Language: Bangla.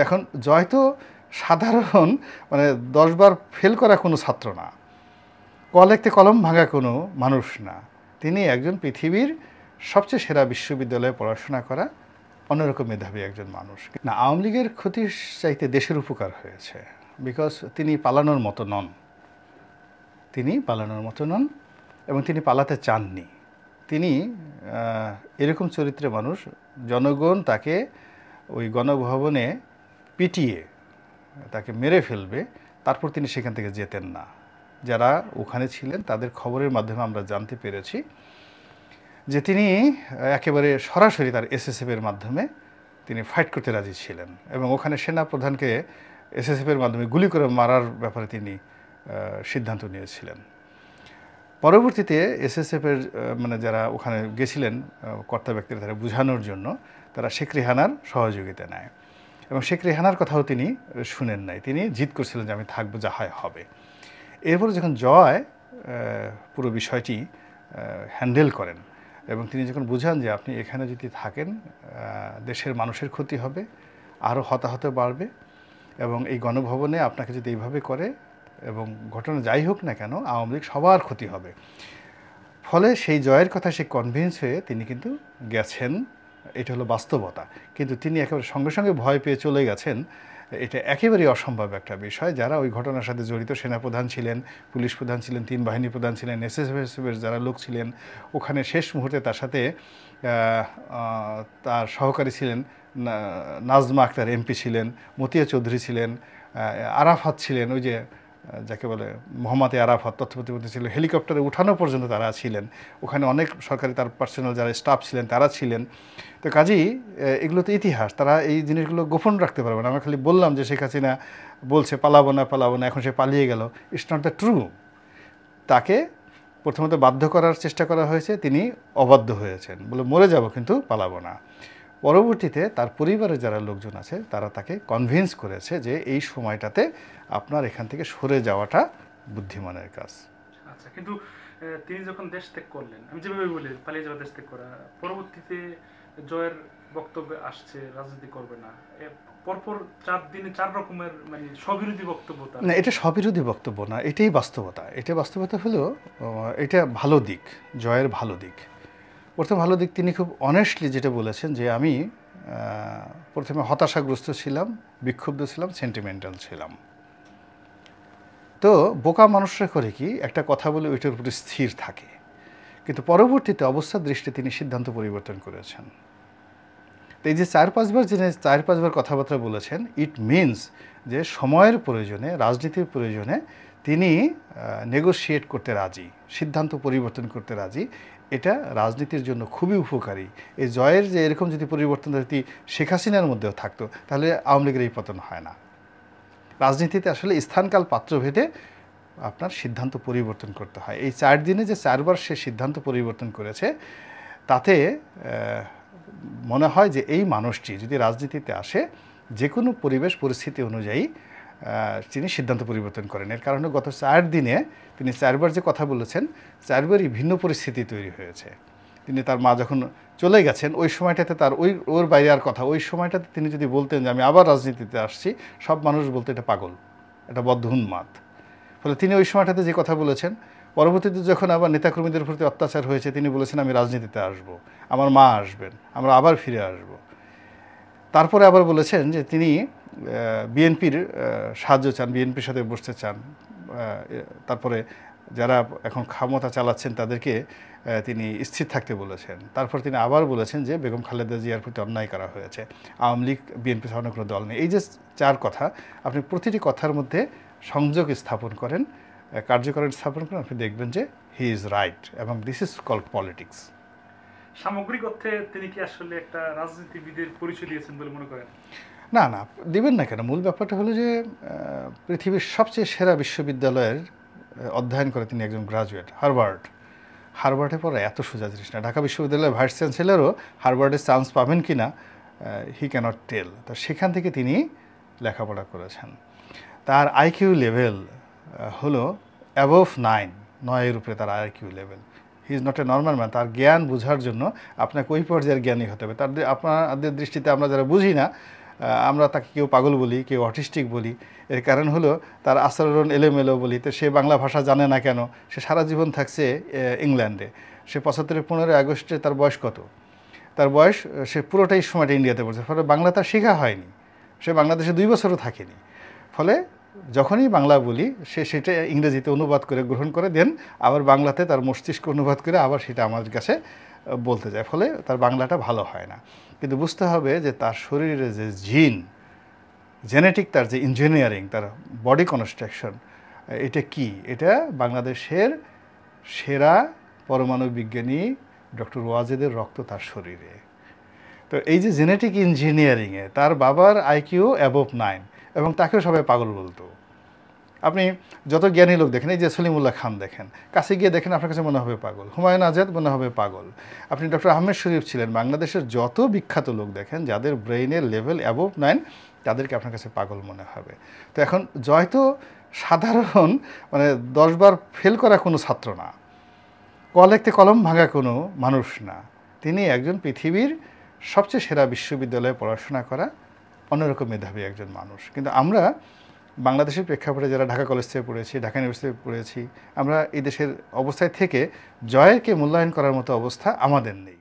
এখন জয় তো সাধারণ মানে 10 বার ফেল করা কোনো ছাত্র না, লিখতে কলম ভাঙা কোনো মানুষ না। তিনি একজন পৃথিবীর সবচেয়ে সেরা বিশ্ববিদ্যালয়ে পড়াশোনা করা অন্যরকম মেধাবী একজন মানুষ। না, আওয়ামী লীগের ক্ষতির চাইতে দেশের উপকার হয়েছে, বিকজ তিনি পালানোর মতো নন, তিনি পালানোর মতো নন এবং তিনি পালাতে চাননি। তিনি এরকম চরিত্রের মানুষ, জনগণ তাকে ওই গণভবনে পিটিয়ে তাকে মেরে ফেলবে, তারপর তিনি সেখান থেকে যেতেন না। যারা ওখানে ছিলেন তাদের খবরের মাধ্যমে আমরা জানতে পেরেছি যে তিনি একেবারে সরাসরি তার এসএসএফের মাধ্যমে তিনি ফাইট করতে রাজি ছিলেন এবং ওখানে সেনাপ্রধানকে এসএসএফের মাধ্যমে গুলি করে মারার ব্যাপারে তিনি সিদ্ধান্ত নিয়েছিলেন। পরবর্তীতে এসএসএফের মানে যারা ওখানে গেছিলেন কর্তা ব্যক্তিরা, তারা বোঝানোর জন্য তারা শেখ রেহানার সহযোগিতা নেয় এবং শেখ রেহানার কথাও তিনি শুনেন নাই। তিনি জিদ করছিলেন যে আমি থাকবো, যা হয় হবে। এরপরে যখন জয় পুরো বিষয়টি হ্যান্ডেল করেন এবং তিনি যখন বুঝান যে আপনি এখানে যদি থাকেন দেশের মানুষের ক্ষতি হবে, আরও হতাহত বাড়বে এবং এই গণভবনে আপনাকে যদি এইভাবে করে এবং ঘটনা যাই হোক না কেন আওয়ামী লীগ সবার ক্ষতি হবে। ফলে সেই জয়ের কথা সে কনভিন্স হয়ে তিনি কিন্তু গেছেন, এটা হলো বাস্তবতা। কিন্তু তিনি একেবারে সঙ্গে সঙ্গে ভয় পেয়ে চলে গেছেন, এটা একেবারেই অসম্ভব একটা বিষয়। যারা ওই ঘটনার সাথে জড়িত, সেনাপ্রধান ছিলেন, পুলিশ প্রধান ছিলেন, 3 বাহিনী প্রধান ছিলেন, এসএসএফের যারা লোক ছিলেন ওখানে, শেষ মুহূর্তে তার সাথে তার সহকারী ছিলেন নাজমা আক্তার এমপি ছিলেন, মতিয়া চৌধুরী ছিলেন, আরাফাত ছিলেন, ওই যে যাকে বলে মোহাম্মদ আরাফাত তথ্য প্রতিমন্ত্রী ছিল, হেলিকপ্টারে উঠানো পর্যন্ত তারা ছিলেন ওখানে, অনেক সরকারি তার পার্সোনাল যারা স্টাফ ছিলেন তারা ছিলেন। তো কাজেই এগুলো তো ইতিহাস, তারা এই জিনিসগুলো গোপন রাখতে পারবে না। আমরা খালি বললাম যে শেখ হাসিনা বলছে পালাবো না পালাবো না, এখন সে পালিয়ে গেল, ইটস নট দ্য ট্রু। তাকে প্রথমত বাধ্য করার চেষ্টা করা হয়েছে, তিনি অবাধ্য হয়েছেন, বলে মরে যাব কিন্তু পালাবো না। পরবর্তীতে তার পরিবারের যারা লোকজন আছে তারা তাকে কনভিন্স করেছে যে এই সময়টাতে আপনার এখান থেকে সরে যাওয়াটা বুদ্ধিমানের কাজ। আচ্ছা, কিন্তু তিনি যখন দেশ ত্যাগ করলেন, আমি যেভাবে বলি পালিয়ে যাওয়া দেশ ত্যাগ করা, পরবর্তীতে জয়ের বক্তব্যে আসছে রাজনীতি করবে না, পরপর 4 দিনে 4 রকমের মানে স্ববিরোধী বক্তব্য। না, এটা স্ববিরোধী বক্তব্য না, এটাই বাস্তবতা। এটা বাস্তবতা হলো, এটা ভালো দিক, জয়ের ভালো দিক। প্রথম ভালো দিক, তিনি খুব অনেস্টলি যেটা বলেছেন যে আমি প্রথমে হতাশাগ্রস্ত ছিলাম, বিক্ষুব্ধ ছিলাম, সেন্টিমেন্টাল ছিলাম। তো বোকা মানুষরা করে কি, একটা কথা বলে ওইটার উপরে স্থির থাকে, কিন্তু পরবর্তীতে অবস্থার দৃষ্টিতে তিনি সিদ্ধান্ত পরিবর্তন করেছেন। তো এই যে 4-5 বার যিনি 4-5 বার কথাবার্তা বলেছেন, ইট মিনস যে সময়ের প্রয়োজনে, রাজনীতির প্রয়োজনে তিনি নেগোশিয়েট করতে রাজি, সিদ্ধান্ত পরিবর্তন করতে রাজি। এটা রাজনীতির জন্য খুবই উপকারী। এই জয়ের যে এরকম যদি পরিবর্তন যদি শেখ হাসিনার মধ্যেও থাকতো তাহলে আওয়ামী লীগের এই পতন হয় না। রাজনীতিতে আসলে স্থানকাল পাত্রভেদে আপনার সিদ্ধান্ত পরিবর্তন করতে হয়। এই 4 দিনে যে 4 বার সে সিদ্ধান্ত পরিবর্তন করেছে, তাতে মনে হয় যে এই মানুষটি যদি রাজনীতিতে আসে, যে কোনো পরিবেশ পরিস্থিতি অনুযায়ী তিনি সিদ্ধান্ত পরিবর্তন করেন। এর কারণে গত 4 দিনে তিনি 4 বার যে কথা বলেছেন, 4 বারই ভিন্ন পরিস্থিতি তৈরি হয়েছে। তিনি তার মা যখন চলে গেছেন ওই সময়টাতে তার ওর বাইরে আর কথা, ওই সময়টাতে তিনি যদি বলতেন যে আমি আবার রাজনীতিতে আসছি, সব মানুষ বলতে এটা পাগল, এটা বদ্ধ উন্মাদ। ফলে তিনি ওই সময়টাতে যে কথা বলেছেন, পরবর্তীতে যখন আবার নেতাকর্মীদের প্রতি অত্যাচার হয়েছে তিনি বলেছেন আমি রাজনীতিতে আসব, আমার মা আসবেন, আমরা আবার ফিরে আসব। তারপরে আবার বলেছেন যে তিনি বিএনপির সাহায্য চান, বিএনপির সাথে বসতে চান। তারপরে যারা এখন ক্ষমতা চালাচ্ছেন তাদেরকে তিনি স্থির থাকতে বলেছেন। তারপর তিনি আবার বলেছেন যে বেগম খালেদা জিয়ার প্রতি অন্যায় করা হয়েছে, আওয়ামী লীগ বিএনপি ধরনের কোনো দল নেই। এই যে 4 কথা, আপনি প্রতিটি কথার মধ্যে সংযোগ স্থাপন করেন, কার্যকরণ স্থাপন করেন, আপনি দেখবেন যে হি ইজ রাইট এবং দিস ইজ কল্ড পলিটিক্স। সামগ্রিক অর্থে তিনি কি আসলে একটা রাজনীতিবিদের পরিচয় দিয়েছেন বলে মনে করেন? না না, দিবেন না কেন? মূল ব্যাপারটা হলো যে পৃথিবীর সবচেয়ে সেরা বিশ্ববিদ্যালয়ের অধ্যয়ন করে তিনি একজন গ্রাজুয়েট, হার্ভার্ডে পড়া এত সোজা জিনিস না। ঢাকা বিশ্ববিদ্যালয়ের ভাইস চ্যান্সেলরও হার্ভার্ডের চান্স পাবেন কি না হি ক্যানট টেল। তো সেখান থেকে তিনি লেখাপড়া করেছেন। তার আইকিউ লেভেল হলো অ্যাবভ 9-এর উপরে তার IQ level. He is not a normal man. তার জ্ঞান বোঝার জন্য আপনাকে ওই পর্যায়ের জ্ঞানী হতে হবে। আপনাদের দৃষ্টিতে আমরা যারা বুঝি না, আমরা তাকে কেউ পাগল বলি, কেউ অটিস্টিক বলি। এর কারণ হলো তার আচরণ এলোমেলো বলি। তো সে বাংলা ভাষা জানে না কেন? সে সারা জীবন থাকছে ইংল্যান্ডে। সে 75 15 আগস্টে তার বয়স কত? তার বয়স, সে পুরোটাই সময়টা ইন্ডিয়াতে পড়ছে, ফলে বাংলা তার শেখা হয়নি। সে বাংলাদেশে 2 বছরও থাকেনি। ফলে যখনই বাংলা বলি সে সেটা ইংরেজিতে অনুবাদ করে গ্রহণ করে দেন, আবার বাংলাতে তার মস্তিষ্ক অনুবাদ করে আবার সেটা আমাদের কাছে বলতে যায়। ফলে তার বাংলাটা ভালো হয় না। কিন্তু বুঝতে হবে যে তার শরীরে যে জিন, জেনেটিক, তার যে ইঞ্জিনিয়ারিং, তার বডি কনস্ট্রাকশন, এটা কি? এটা বাংলাদেশের সেরা পরমাণু বিজ্ঞানী ডক্টর ওয়াজেদের রক্ত তার শরীরে। তো এই যে জেনেটিক ইঞ্জিনিয়ারিংয়ে তার বাবার আইকিউ অ্যাবভ 9, এবং তাকেও সবাই পাগল বলতো। আপনি যত জ্ঞানী লোক দেখেন, এই যে সলিমুল্লাহ খান দেখেন, কাছে গিয়ে দেখেন আপনার কাছে মনে হবে পাগল। হুমায়ুন আজাদ মনে হবে পাগল। আপনি ডক্টর আহমেদ শরীফ ছিলেন, বাংলাদেশের যত বিখ্যাত লোক দেখেন যাদের ব্রেইনের লেভেল অ্যাবভ 9, তাদেরকে আপনার কাছে পাগল মনে হবে। তো এখন জয় তো সাধারণ, মানে 10 বার ফেল করা কোনো ছাত্র না, ক লিখতে কলম ভাঙা কোনো মানুষ না। তিনি একজন পৃথিবীর সবচেয়ে সেরা বিশ্ববিদ্যালয়ে পড়াশোনা করা অন্যরকম মেধাবী একজন মানুষ। কিন্তু আমরা বাংলাদেশের প্রেক্ষাপটে যারা ঢাকা কলেজ থেকে পড়েছি, ঢাকা ইউনিভার্সিটি পড়েছি, আমরা এই দেশের অবস্থায় থেকে জয়েরকে মূল্যায়ন করার মতো অবস্থা আমাদের নেই।